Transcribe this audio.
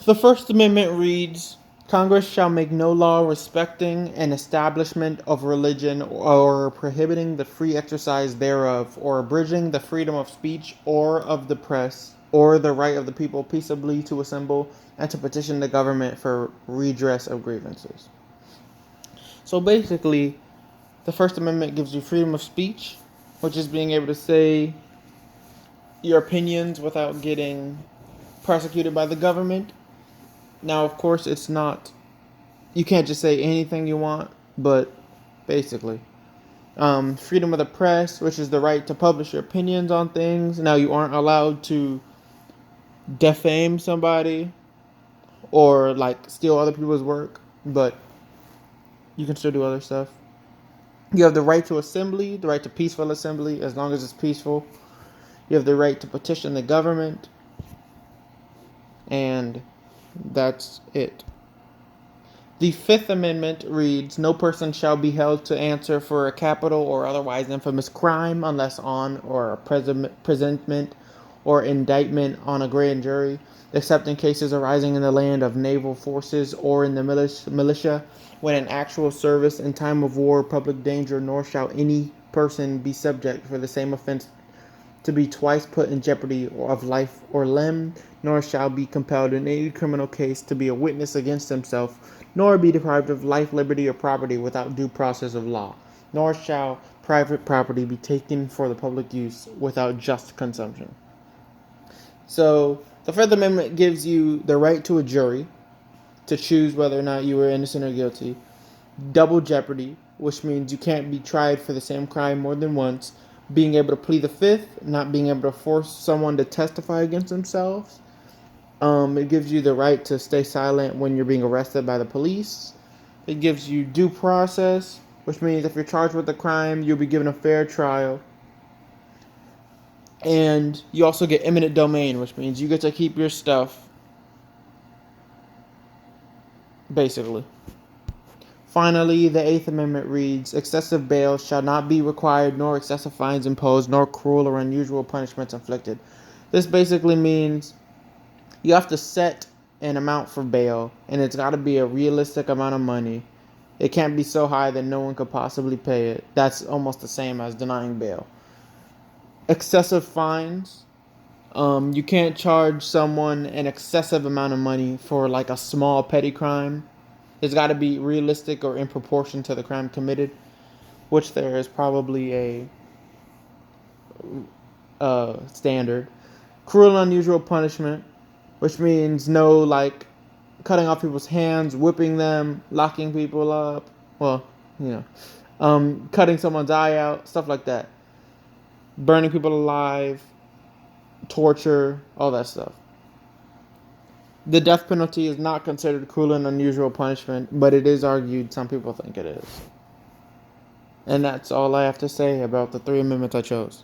The First Amendment reads, Congress shall make no law respecting an establishment of religion or prohibiting the free exercise thereof or abridging the freedom of speech or of the press or the right of the people peaceably to assemble and to petition the government for redress of grievances. So basically, the First Amendment gives you freedom of speech, which is being able to say your opinions without getting prosecuted by the government. Now, of course, it's not, you can't just say anything you want, but basically. Freedom of the press, which is the right to publish your opinions on things. Now, you aren't allowed to defame somebody or like steal other people's work, but you can still do other stuff. You have the right to assembly, the right to peaceful assembly, as long as it's peaceful. You have the right to petition the government, and that's it. The Fifth Amendment reads, no person shall be held to answer for a capital or otherwise infamous crime unless on or a presentment or indictment on a grand jury, except in cases arising in the land of naval forces or in the militia, when in actual service in time of war or public danger, nor shall any person be subject for the same offense to be twice put in jeopardy of life or limb, nor shall be compelled in any criminal case to be a witness against himself, nor be deprived of life, liberty, or property without due process of law, nor shall private property be taken for the public use without just consumption. So, the Fifth Amendment gives you the right to a jury to choose whether or not you were innocent or guilty, double jeopardy, which means you can't be tried for the same crime more than once, being able to plead the fifth, not being able to force someone to testify against themselves. It gives you the right to stay silent when you're being arrested by the police. It gives you due process, which means if you're charged with a crime, you'll be given a fair trial. And you also get eminent domain, which means you get to keep your stuff, basically. Finally, the Eighth Amendment reads, excessive bail shall not be required, nor excessive fines imposed, nor cruel or unusual punishments inflicted. This basically means you have to set an amount for bail, and it's got to be a realistic amount of money. It can't be so high that no one could possibly pay it. That's almost the same as denying bail. Excessive fines. You can't charge someone an excessive amount of money for like a small petty crime. It's got to be realistic or in proportion to the crime committed, which there is probably a standard. Cruel and unusual punishment, which means no like cutting off people's hands, whipping them, locking people up. Well, cutting someone's eye out, stuff like that. Burning people alive, torture, all that stuff. The death penalty is not considered cruel and unusual punishment, but it is argued some people think it is. And that's all I have to say about the three amendments I chose.